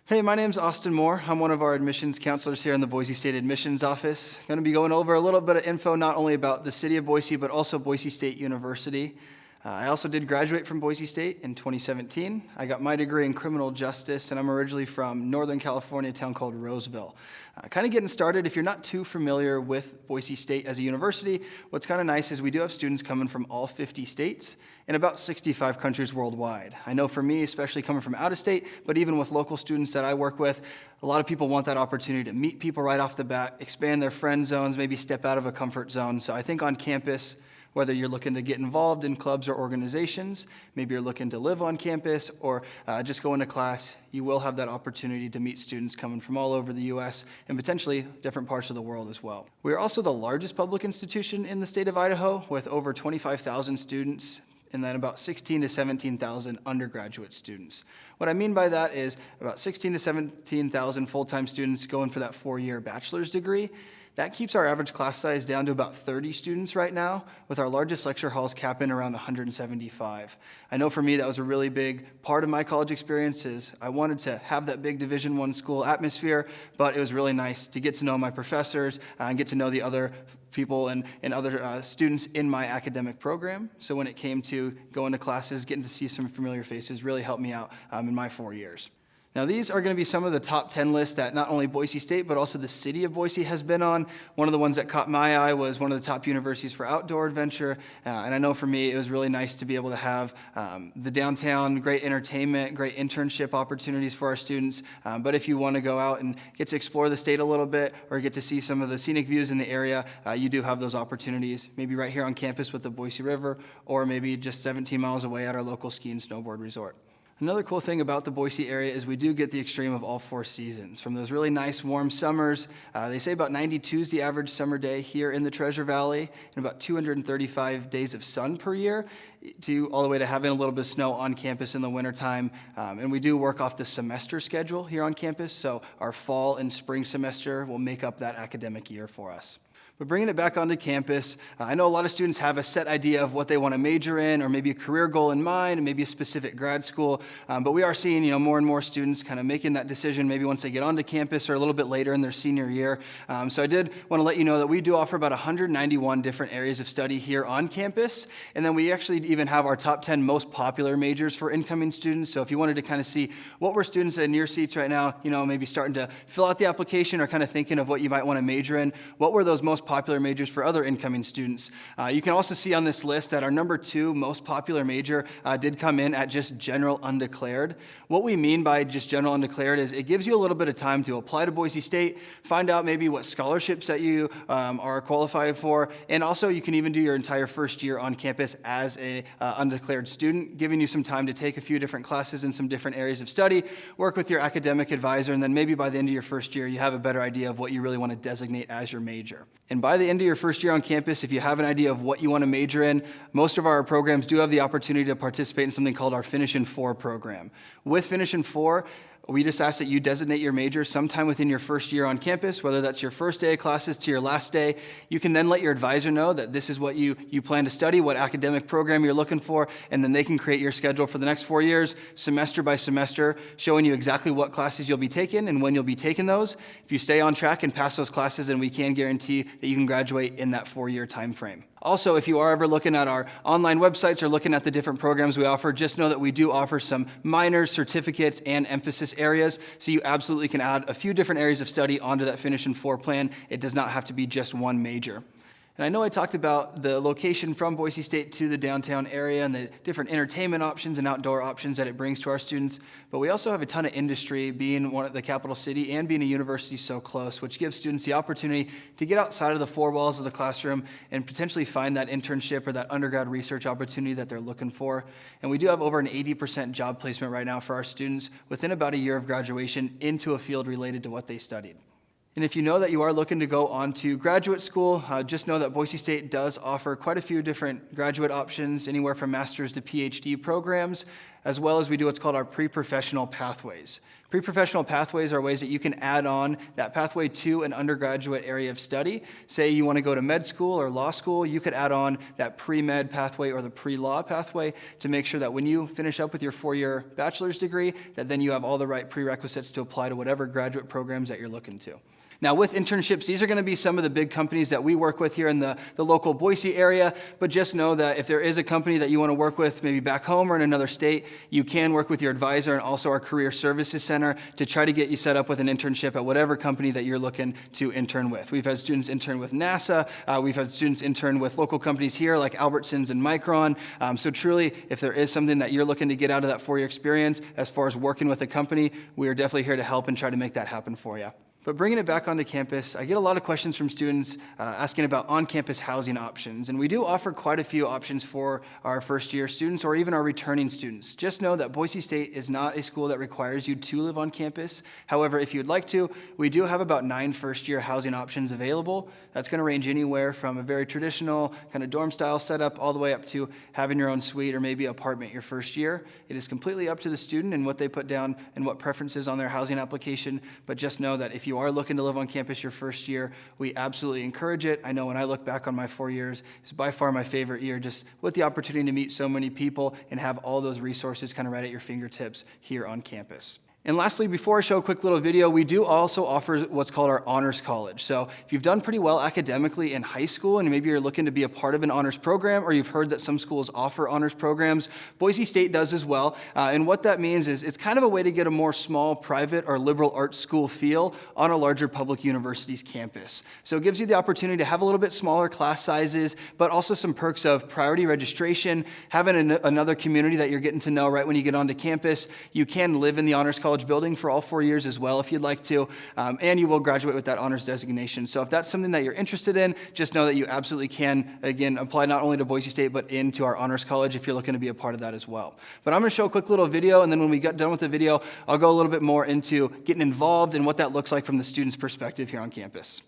Hey, my name's Austin Moore. I'm one of our admissions counselors here in the Boise State Admissions Office. I'm going to be going over a little bit of info not only about the city of Boise, but also Boise State University. I also did graduate from Boise State in 2017. I got my degree in criminal justice, and I'm originally from Northern California, a town called Roseville. Kind of getting started, if you're not too familiar with Boise State as a university, what's kind of nice is we do have students coming from all 50 states and about 65 countries worldwide. I know for me, especially coming from out of state, but even with local students that I work with, a lot of people want that opportunity to meet people right off the bat, expand their friend zones, maybe step out of a comfort zone. So I think on campus, whether you're looking to get involved in clubs or organizations, maybe you're looking to live on campus or just go into class, you will have that opportunity to meet students coming from all over the U.S. and potentially different parts of the world as well. We are also the largest public institution in the state of Idaho with over 25,000 students and then about 16 to 17,000 undergraduate students. What I mean by that is about 16 to 17,000 full-time students going for that 4-year bachelor's degree. That keeps our average class size down to about 30 students right now, with our largest lecture halls capping around 175. I know for me that was a really big part of my college experiences. I wanted to have that big Division I school atmosphere, but it was really nice to get to know my professors and get to know the other people and other students in my academic program. So when it came to going to classes, getting to see some familiar faces really helped me out in my 4 years. Now, these are going to be some of the top 10 lists that not only Boise State, but also the city of Boise has been on. One of the ones that caught my eye was one of the top universities for outdoor adventure. And I know for me, it was really nice to be able to have the downtown, great entertainment, great internship opportunities for our students. But if you want to go out and get to explore the state a little bit or get to see some of the scenic views in the area, you do have those opportunities, maybe right here on campus with the Boise River, or maybe just 17 miles away at our local ski and snowboard resort. Another cool thing about the Boise area is we do get the extreme of all 4 seasons. From those really nice warm summers, they say about 92 is the average summer day here in the Treasure Valley, and about 235 days of sun per year, to all the way to having a little bit of snow on campus in the wintertime. And we do work off the semester schedule here on campus, so our fall and spring semester will make up that academic year for us. But bringing it back onto campus, I know a lot of students have a set idea of what they want to major in, or maybe a career goal in mind, and maybe a specific grad school. But we are seeing, more and more students kind of making that decision maybe once they get onto campus or a little bit later in their senior year. So I did want to let you know that we do offer about 191 different areas of study here on campus, and then we actually even have our top 10 most popular majors for incoming students. So if you wanted to kind of see what were students in your seats right now, maybe starting to fill out the application or kind of thinking of what you might want to major in, what were those most popular majors for other incoming students. You can also see on this list that our number 2 most popular major did come in at just general undeclared. What we mean by just general undeclared is it gives you a little bit of time to apply to Boise State, find out maybe what scholarships that you are qualified for, and also you can even do your entire first year on campus as a undeclared student, giving you some time to take a few different classes in some different areas of study, work with your academic advisor, and then maybe by the end of your first year you have a better idea of what you really want to designate as your major. And by the end of your first year on campus, if you have an idea of what you want to major in, most of our programs do have the opportunity to participate in something called our Finish in 4 program. With Finish in 4, we just ask that you designate your major sometime within your first year on campus, whether that's your first day of classes to your last day. You can then let your advisor know that this is what you plan to study, what academic program you're looking for, and then they can create your schedule for the next 4 years, semester by semester, showing you exactly what classes you'll be taking and when you'll be taking those. If you stay on track and pass those classes, then we can guarantee that you can graduate in that 4-year time frame. Also, if you are ever looking at our online websites or looking at the different programs we offer, just know that we do offer some minors, certificates, and emphasis areas, so you absolutely can add a few different areas of study onto that Finish in 4 plan. It does not have to be just one major. And I know I talked about the location from Boise State to the downtown area and the different entertainment options and outdoor options that it brings to our students, but we also have a ton of industry, being one of the capital city and being a university so close, which gives students the opportunity to get outside of the 4 walls of the classroom and potentially find that internship or that undergrad research opportunity that they're looking for. And we do have over an 80% job placement right now for our students within about a year of graduation into a field related to what they studied. And if you know that you are looking to go on to graduate school, just know that Boise State does offer quite a few different graduate options, anywhere from master's to PhD programs. as well as we do what's called our pre-professional pathways. Pre-professional pathways are ways that you can add on that pathway to an undergraduate area of study. Say you want to go to med school or law school, you could add on that pre-med pathway or the pre-law pathway to make sure that when you finish up with your 4-year bachelor's degree, that then you have all the right prerequisites to apply to whatever graduate programs that you're looking to. Now, with internships, these are going to be some of the big companies that we work with here in the local Boise area, but just know that if there is a company that you want to work with, maybe back home or in another state, you can work with your advisor and also our Career Services Center to try to get you set up with an internship at whatever company that you're looking to intern with. We've had students intern with NASA. We've had students intern with local companies here like Albertsons and Micron. So truly, if there is something that you're looking to get out of that 4-year experience as far as working with a company, we are definitely here to help and try to make that happen for you. But bringing it back onto campus, I get a lot of questions from students asking about on-campus housing options. And we do offer quite a few options for our first-year students or even our returning students. Just know that Boise State is not a school that requires you to live on campus. However, if you'd like to, we do have about 9 first-year housing options available. That's going to range anywhere from a very traditional kind of dorm-style setup all the way up to having your own suite or maybe apartment your first year. It is completely up to the student and what they put down and what preferences on their housing application. But just know that if you are looking to live on campus your first year, we absolutely encourage it. I know when I look back on my 4 years, it's by far my favorite year, just with the opportunity to meet so many people and have all those resources kind of right at your fingertips here on campus. And lastly, before I show a quick little video, we do also offer what's called our Honors College. So if you've done pretty well academically in high school and maybe you're looking to be a part of an honors program or you've heard that some schools offer honors programs, Boise State does as well. And what that means is it's kind of a way to get a more small private or liberal arts school feel on a larger public university's campus. So it gives you the opportunity to have a little bit smaller class sizes, but also some perks of priority registration, having another community that you're getting to know right when you get onto campus. You can live in the Honors College building for all 4 years as well if you'd like to, and you will graduate with that honors designation. So if that's something that you're interested in, just know that you absolutely can, again, apply not only to Boise State, but into our Honors College if you're looking to be a part of that as well. But I'm going to show a quick little video, and then when we get done with the video, I'll go a little bit more into getting involved and what that looks like from the student's perspective here on campus.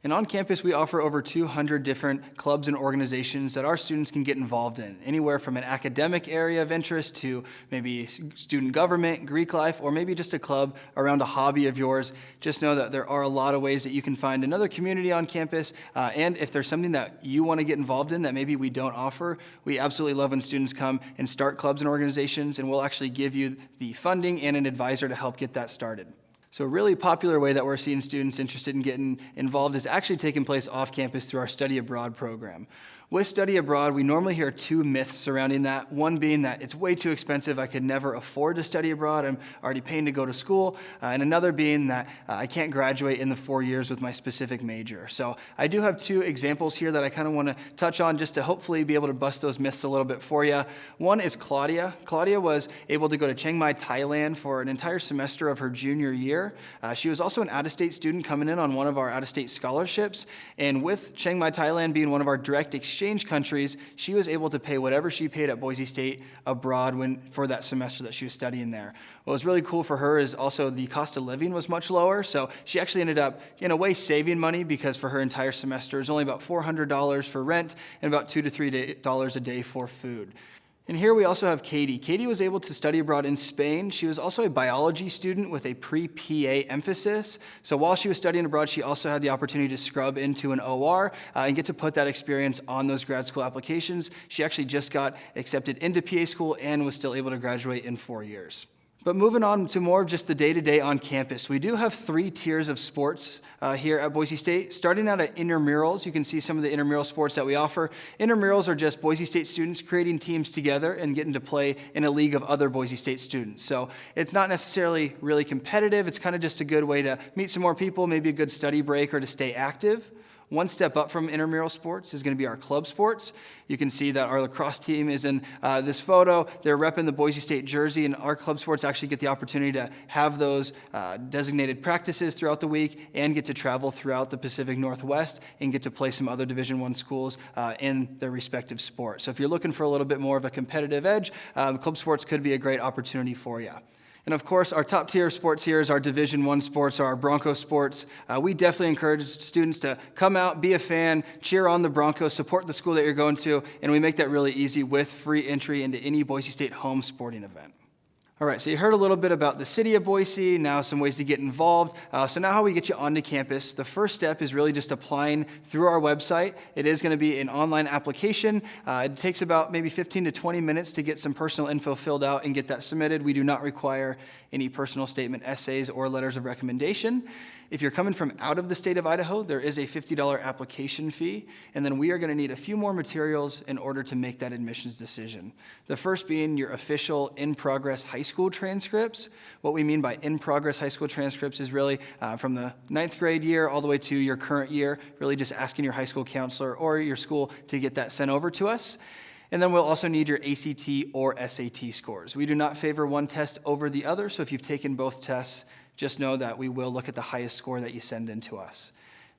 And on campus, we offer over 200 different clubs and organizations that our students can get involved in, anywhere from an academic area of interest to maybe student government, Greek life, or maybe just a club around a hobby of yours. Just know that there are a lot of ways that you can find another community on campus, and if there's something that you want to get involved in that maybe we don't offer, we absolutely love when students come and start clubs and organizations, and we'll actually give you the funding and an advisor to help get that started. So a really popular way that we're seeing students interested in getting involved is actually taking place off campus through our study abroad program. With study abroad, we normally hear two myths surrounding that. One being that it's way too expensive, I could never afford to study abroad, I'm already paying to go to school, and another being that I can't graduate in the 4 years with my specific major. So I do have two examples here that I kind of want to touch on just to hopefully be able to bust those myths a little bit for you. One is Claudia. Claudia was able to go to Chiang Mai, Thailand for an entire semester of her junior year. She was also an out-of-state student coming in on one of our out-of-state scholarships, and with Chiang Mai, Thailand being one of our direct exchange countries, she was able to pay whatever she paid at Boise State abroad for that semester that she was studying there. What was really cool for her is also the cost of living was much lower, so she actually ended up, in a way, saving money because for her entire semester, it was only about $400 for rent and about $2 to $3 a day for food. And here we also have Katie. Katie was able to study abroad in Spain. She was also a biology student with a pre-PA emphasis. So while she was studying abroad, she also had the opportunity to scrub into an OR and get to put that experience on those grad school applications. She actually just got accepted into PA school and was still able to graduate in 4 years. But moving on to more of just the day-to-day on campus, we do have 3 tiers of sports here at Boise State. Starting out at intramurals, you can see some of the intramural sports that we offer. Intramurals are just Boise State students creating teams together and getting to play in a league of other Boise State students. So it's not necessarily really competitive. It's kind of just a good way to meet some more people, maybe a good study break or to stay active. One step up from intramural sports is going to be our club sports. You can see that our lacrosse team is in this photo. They're repping the Boise State jersey, and our club sports actually get the opportunity to have those designated practices throughout the week and get to travel throughout the Pacific Northwest and get to play some other Division I schools in their respective sports. So if you're looking for a little bit more of a competitive edge, club sports could be a great opportunity for you. And of course, our top tier of sports here is our Division I sports, our Bronco sports. We definitely encourage students to come out, be a fan, cheer on the Broncos, support the school that you're going to, and we make that really easy with free entry into any Boise State home sporting event. All right, so you heard a little bit about the city of Boise, now some ways to get involved. So now how we get you onto campus. The first step is really just applying through our website. It is going to be an online application. It takes about maybe 15 to 20 minutes to get some personal info filled out and get that submitted. We do not require any personal statement essays or letters of recommendation. If you're coming from out of the state of Idaho, there is a $50 application fee, and then we are going to need a few more materials in order to make that admissions decision. The first being your official in-progress high school transcripts. What we mean by in-progress high school transcripts is really from the 9th grade year all the way to your current year, really just asking your high school counselor or your school to get that sent over to us. And then we'll also need your ACT or SAT scores. We do not favor one test over the other, so if you've taken both tests, just know that we will look at the highest score that you send in to us.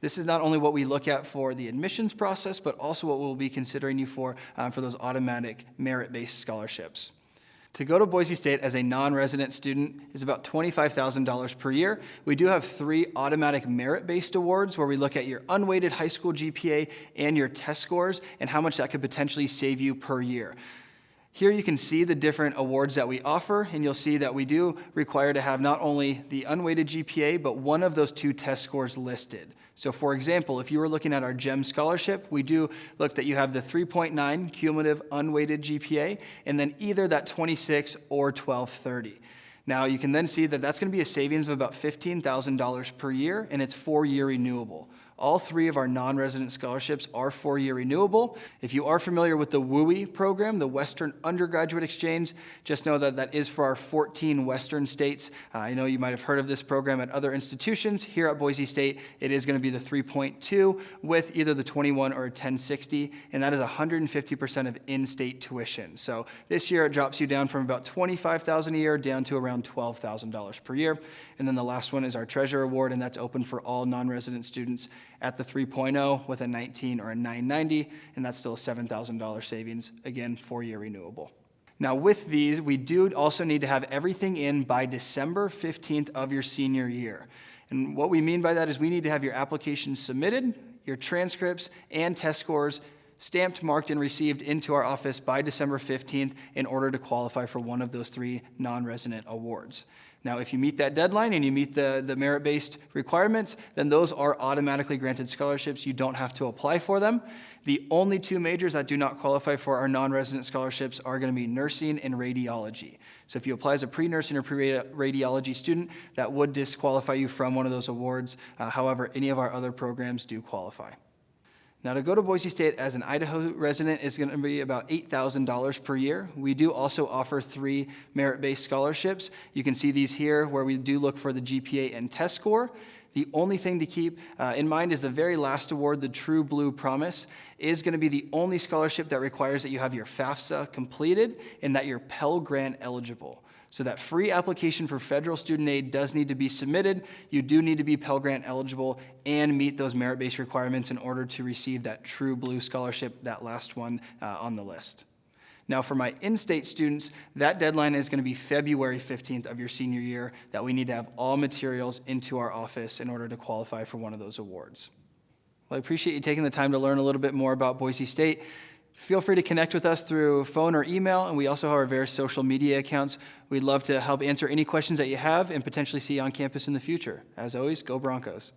This is not only what we look at for the admissions process, but also what we'll be considering you for those automatic merit-based scholarships. To go to Boise State as a non-resident student is about $25,000 per year. We do have 3 automatic merit-based awards where we look at your unweighted high school GPA and your test scores and how much that could potentially save you per year. Here you can see the different awards that we offer, and you'll see that we do require to have not only the unweighted GPA, but one of those 2 test scores listed. So for example, if you were looking at our GEM scholarship, we do look that you have the 3.9 cumulative unweighted GPA, and then either that 26 or 1230. Now you can then see that that's going to be a savings of about $15,000 per year, and it's 4-year renewable. All 3 of our non-resident scholarships are 4-year renewable. If you are familiar with the WUI program, the Western Undergraduate Exchange, just know that that is for our 14 Western states. I know you might have heard of this program at other institutions. Here at Boise State, it is going to be the 3.2 with either the 21 or a 1060, and that is 150% of in-state tuition. So this year it drops you down from about $25,000 a year down to around $12,000 per year. And then the last one is our Treasure Award, and that's open for all non-resident students at the 3.0 with a 19 or a 990, and that's still a $7,000 savings, again, 4-year renewable. Now with these, we do also need to have everything in by December 15th of your senior year. And what we mean by that is we need to have your application submitted, your transcripts and test scores stamped, marked, and received into our office by December 15th in order to qualify for one of those 3 non-resident awards. Now, if you meet that deadline and you meet the merit-based requirements, then those are automatically granted scholarships. You don't have to apply for them. The only 2 majors that do not qualify for our non-resident scholarships are going to be nursing and radiology. So if you apply as a pre-nursing or pre-radiology student, that would disqualify you from one of those awards. However, any of our other programs do qualify. Now, to go to Boise State as an Idaho resident is going to be about $8,000 per year. We do also offer 3 merit-based scholarships. You can see these here where we do look for the GPA and test score. The only thing to keep in mind is the very last award, the True Blue Promise, is going to be the only scholarship that requires that you have your FAFSA completed and that you're Pell Grant eligible. So that free application for federal student aid does need to be submitted. You do need to be Pell Grant eligible and meet those merit-based requirements in order to receive that True Blue scholarship, that last one on the list. Now, for my in-state students, that deadline is going to be February 15th of your senior year, that we need to have all materials into our office in order to qualify for one of those awards. Well, I appreciate you taking the time to learn a little bit more about Boise State. Feel free to connect with us through phone or email, and we also have our various social media accounts. We'd love to help answer any questions that you have and potentially see you on campus in the future. As always, go Broncos.